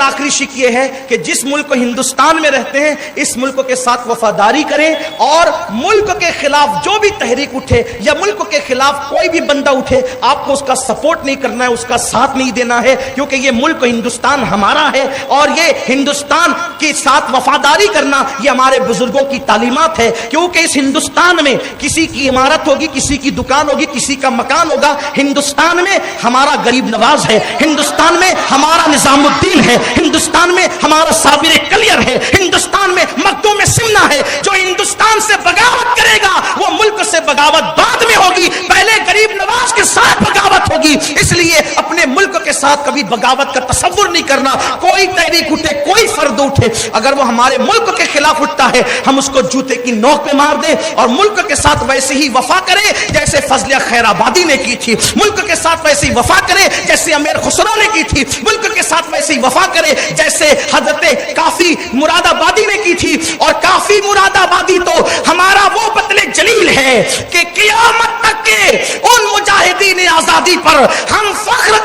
اور آخری شک یہ ہے کہ جس ملک ہندوستان میں رہتے ہیں اس ملک کے ساتھ وفاداری کریں، اور ملک کے خلاف جو بھی تحریک اٹھے یا ملک کے خلاف کوئی بھی بندہ اٹھے آپ کو اس کا سپورٹ نہیں کرنا ہے، اس کا ساتھ نہیں دینا ہے، کیونکہ یہ ملک ہندوستان ہمارا ہے اور یہ ہندوستان کے ساتھ وفاداری کرنا یہ ہمارے بزرگوں کی تعلیمات ہے، کیونکہ اس ہندوستان میں کسی کی عمارت ہوگی، کسی کی دکان ہوگی، کسی کا مکان ہوگا، ہندوستان میں ہمارا غریب نواز ہے، ہندوستان میں ہمارا نظام الدین ہے، ہندوستان میں ہمارا صابر کلیر ہے، ہندوستان میں مخدوم سمنا ہے۔ جو ہندوستان سے بغاوت کرے گا وہ ملک سے بغاوت بعد میں ہوگی، پہلے غریب نواز کے ساتھ بغاوت ہوگی۔ اس لیے اپنے ملک کے ساتھ کبھی بغاوت کا تصور نہیں کرنا۔ کوئی تحریک اٹھے، کوئی فرد اٹھے، اگر وہ ہمارے ملک کے خلاف اٹھتا ہے ہم اس کو جوتے کی نوک پہ مار دیں اور ملک کے ساتھ ویسے ہی وفا کریں جیسے فضلیہ خیر آبادی نے کی تھی، ملک کے ساتھ ویسے ہی وفا کریں جیسے امیر خسرو نے کی تھی، ملک کے ساتھ ویسے ہی وفا کریں جیسے حضرت کافی مراد آبادی نے کی تھی۔ اور کافی مراد آبادی تو ہمارا وہ بطل جلیل ہے کہ قیامت تک کے ان مجاہدین آزادی پر ہم فخر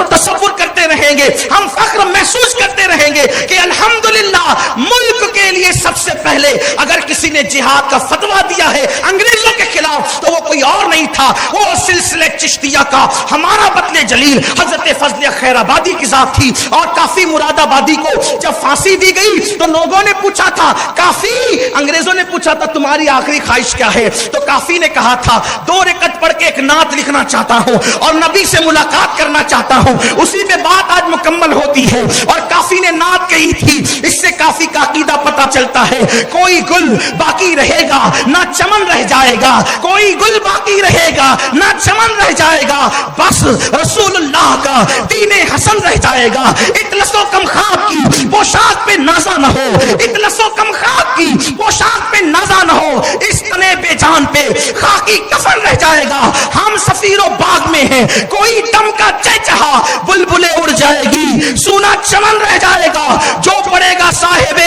تصور کرتے رہیں گے، ہم فخر محسوس کرتے رہیں گے کہ الحمدللہ ملک کے لیے سب سے پہلے اگر کسی نے جہاد کا فتویٰ دیا ہے انگریزوں کے خلاف تو وہ کوئی اور نہیں تھا، وہ سلسلہ چشتیہ کا ہمارا بطل جلیل حضرت فضلیہ خیر آبادی کی ذات تھی۔ اور کافی مراد آبادی کو جب پھانسی دی گئی تو لوگوں نے پوچھا تھا، کافی انگریزوں نے پوچھا تھا تمہاری آخری خواہش کیا ہے؟ تو کافی نے کہا تھا 2 رکعت پڑھ کے ایک نعت لکھنا چاہتا ہوں اور نبی سے ملاقات کرنا چاہتا ہوں۔ اسی پہ بات آج مکمل ہوتی ہے۔ اور کافی نے نعت کہی تھی، اس سے کافی کا عقیدہ پتہ چلتا ہے، کوئی گل باقی رہے گا نہ چمن رہ جائے گا، کوئی گل باقی رہے گا نہ چمن رہ جائے گا، بس رسول اللہ کا دین حسن رہ جائے گا۔ اطلس و کم خواب کی پوشاک پہ نازا نہ ہو، اطلس و کم خواب کی پوشاک پہ نازا نہ ہو، اس تنے بے جان پہ خاکی کفن رہ جائے گا۔ ہم سفیر و باغ میں ہیں، کوئی دم کا چہچہا بلبلیں اڑ جائے گی، سونا چمن رہ جائے گا۔ جو پڑے گا صاحب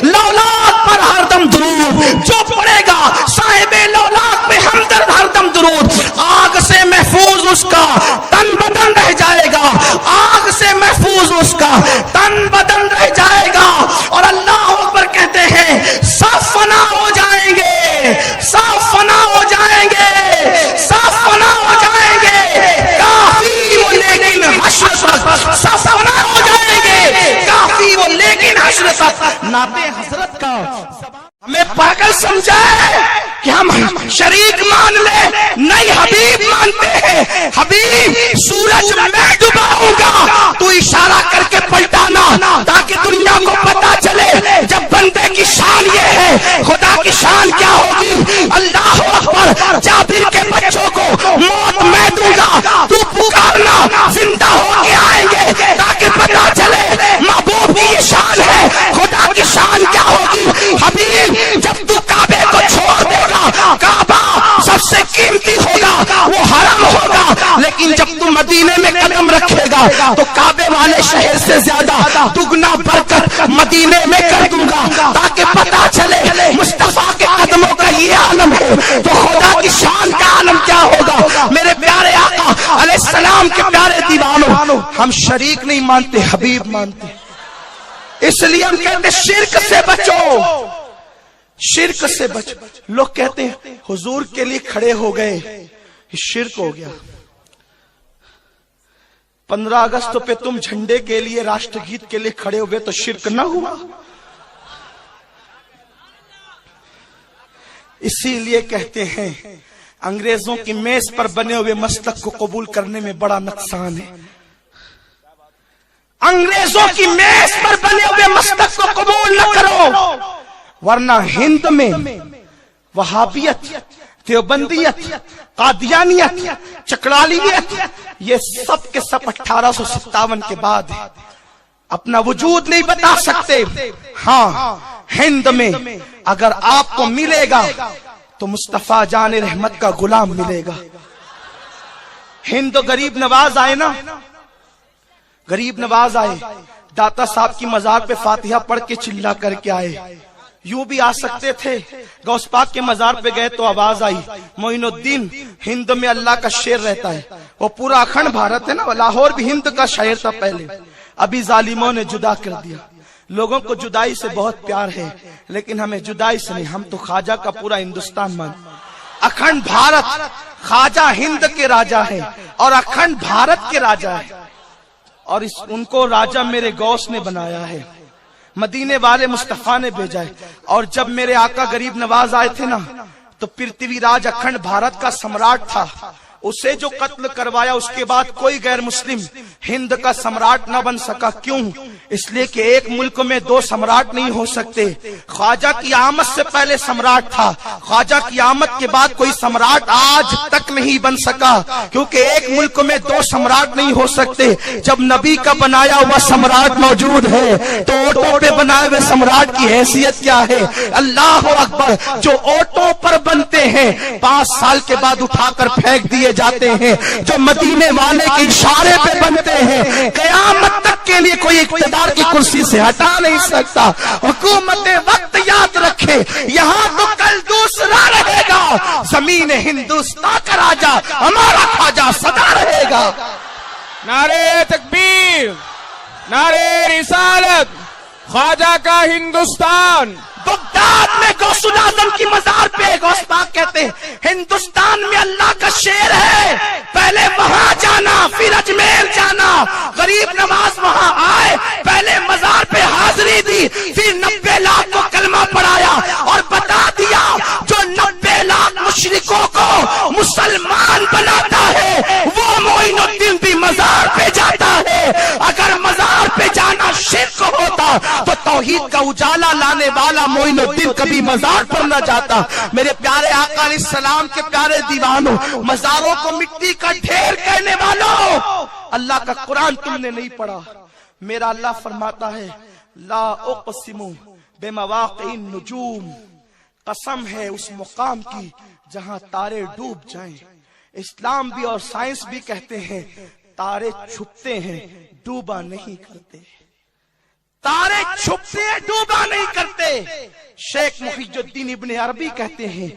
لولاک پر ہر دم درود، جو پڑے گا صاحب لولاک پہ ہمدرد ہر دم درود، آگ سے محفوظ اس کا تن بدن رہ جائے گا، آگ سے محفوظ اس کا تن بدن رہ جائے گا۔ اور اللہ اکبر کہتے ہیں سب فنا ہو جائیں گے، سب فنا ہو جائیں گے، سب فنا ہو جائیں گے، کافی وہ لیکن حشر تک سب فنا ہو جائیں گے، کافی وہ لیکن حشر تک۔ نعت حضرت کا ہمیں پاگل سمجھا ہے کہ ہم شریک مان لیں، نہیں حبیب مانتے ہیں۔ حبیب سورج میں ڈباؤں گا تو اشارہ کر کے پلٹانا تاکہ دنیا کو پتا چلے جب بندے کی شان یہ ہے خدا کی شان کیا ہوگی۔ اللہ اکبر، جابر کے بچوں کو موت میں دوں گا، تو پکارنا زندہ ہو کے آئیں گے تاکہ پتا چلے محبوب کی یہ شان ہے، خدا کی شان کیا ہوگی۔ حبیب جب تو کعبے کو چھوڑ دے گا، کعبہ سب سے قیمتی ہوگا، وہ حرم ہوگا، لیکن جب تو مدینے میں قدم رکھے گا تو کعبے والے شہر سے زیادہ دگنا برکت مدینے میں کر دوں گا تاکہ پتا چلے مصطفیٰ کے قدموں کا یہ عالم ہے تو خدا کی شان کا عالم کیا ہوگا۔ میرے پیارے آقا علیہ السلام کے پیارے دیوانوں، ہم شریک نہیں مانتے، حبیب مانتے، اس لیے ہم کہتے شرک سے بچو، شرک سے بچو۔ لوگ کہتے ہیں حضور کے لیے کھڑے ہو گئے، شرک ہو گیا۔ 15 اگست پہ تم جھنڈے کے لیے، راشٹر گیت کے لیے کھڑے ہوئے تو شرک نہ ہوا؟ اسی لیے کہتے ہیں انگریزوں کی میز پر بنے ہوئے مسلک کو قبول کرنے میں بڑا نقصان ہے۔ انگریزوں کی میز پر بنے ہوئے مسلک کو قبول نہ کرو، ورنہ ہند میں وہابیت، دیوبندیت، قادیانیت، چکڑالیت، یہ سب کے سب 1857 کے بعد ہے، اپنا وجود نہیں بتا سکتے۔ ہاں ہند میں اگر آپ کو ملے گا تو مصطفیٰ جان رحمت کا غلام ملے گا۔ ہند غریب نواز آئے نا، غریب نواز آئے، داتا صاحب کی مزار پہ فاتحہ پڑھ کے چلا کر کے آئے، یوں بھی آ سکتے تھے۔ غوث پاک کے مزار پہ گئے تو آواز آئی، معین الدین ہند میں اللہ کا شعر رہتا ہے، وہ پورا اکھنڈ بھارت ہے نا، لاہور بھی ہند کا شاعر تھا پہلے، ابھی ظالموں نے جدا کر دیا. لوگوں کو جدائی سے بہت پیار ہے لیکن ہمیں جدائی سے نہیں. ہم تو خواجہ کا پورا ہندوستان مان. اکھنڈ بھارت, خواجہ ہند کے راجا ہے اور اکھنڈ بھارت کے راجا ہے, اور ان کو راجا میرے غوث نے بنایا ہے, مدینے والے مصطفیٰ نے بھیجا ہے. اور جب میرے آقا غریب نواز آئے تھے نا تو پرتھوی راج اکھنڈ بھارت کا سمراٹ تھا, اسے جو قتل کروایا اس کے بعد کوئی غیر مسلم ہند کا سمراٹ نہ بن سکا. کیوں؟ اس لیے کہ ایک ملک میں دو سمراٹ نہیں ہو سکتے. خواجہ کی آمد سے پہلے سمراٹ تھا, خواجہ کی آمد کے بعد کوئی سمراٹ آج تک نہیں بن سکا, کیونکہ ایک ملک میں دو سمراٹ نہیں ہو سکتے. جب نبی کا بنایا ہوا سمراٹ موجود ہے تو اوٹوں پہ بنائے ہوئے سمراٹ کی حیثیت کیا ہے؟ اللہ اکبر. جو اوٹوں پر بنتے ہیں 5 سال کے بعد اٹھا کر پھینک دیے جاتے ہیں, جو مدینے والے کے اشارے پہ بنتے ہیں قیامت تک کے لیے کوئی اقتدار کی کرسی سے ہٹا نہیں سکتا. حکومت وقت یاد رکھے, یہاں تو کل دوسرا رہے گا. زمین ہندوستان کا راجا ہمارا خواجہ سدا رہے گا. نعرے تکبیر, نعرے رسالت, خواجہ کا ہندوستان. بغداد میں غوث الاعظم کی مزار پہ غوث پاک کہتے ہیں ہندوستان میں اللہ کا شیر ہے, پہلے وہاں جانا پھر اجمیر جانا. غریب نواز وہاں آئے, پہلے مزار پہ حاضری دی, پھر 90 لاکھ کو کلمہ پڑھایا اور بتا دیا جو 90 لاکھ مشرکوں کو مسلمان بناتا ہے وہ معین الدین بھی مزار پہ جاتا ہے. اگر مزار پہ جانا شرک ہوتا تو توحید کا اجالا لانے والا معین الدین کبھی مزار پر نہ جاتا. میرے پیارے آقا علیہ السلام کے پیارے دیوانوں, مزاروں کو مٹی کا ڈھیر کہنے والوں, اللہ کا قرآن تم نے نہیں پڑھا. میرا اللہ فرماتا ہے لا اقسم بمواقع النجوم, قسم ہے اس مقام کی جہاں تارے ڈوب جائیں. اسلام بھی اور سائنس بھی کہتے ہیں تارے چھپتے ہیں ڈوبا نہیں کرتے. تارے چھپتے ہیں ڈوبا نہیں کرتے. شیخ محی الدین ابن عربی کہتے ہیں,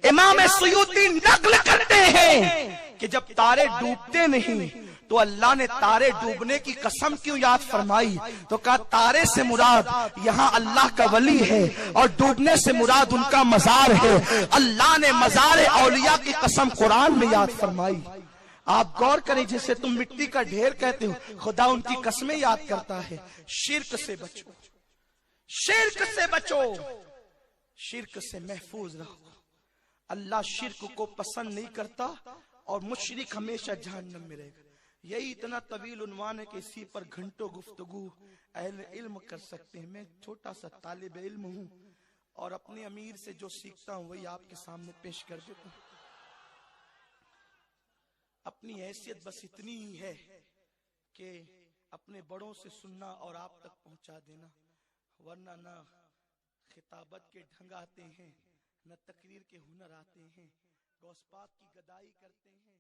امام سیوطی نقل کرتے ہیں کہ جب تارے ڈوبتے نہیں تو اللہ نے تارے ڈوبنے کی قسم کیوں یاد فرمائی؟ تو کہا تارے سے مراد یہاں اللہ کا ولی ہے اور ڈوبنے سے مراد ان کا مزار ہے. اللہ نے مزار اولیاء کی قسم قرآن میں یاد فرمائی. آپ غور کریں, جسے تم مٹی کا ڈھیر کہتے ہو خدا ان کی قسمیں یاد کرتا ہے. شرک سے بچو, شرک سے بچو, شرک سے محفوظ رہو. اللہ شرک کو پسند نہیں کرتا اور مشرک ہمیشہ جہنم میں رہے گا. یہی اتنا طویل عنوان ہے کہ اسی پر گھنٹوں گفتگو اہل علم کر سکتے ہیں. میں چھوٹا سا طالب علم ہوں اور اپنے امیر سے جو سیکھتا ہوں وہی آپ کے سامنے پیش کر دیتا ہوں. اپنی حیثیت بس اتنی ہی ہے کہ اپنے بڑوں سے سننا اور آپ تک پہنچا دینا, ورنہ نہ خطابت کے ڈھنگ آتے ہیں نہ تقریر کے ہنر آتے ہیں. غوث پاک کی گدائی کرتے ہیں.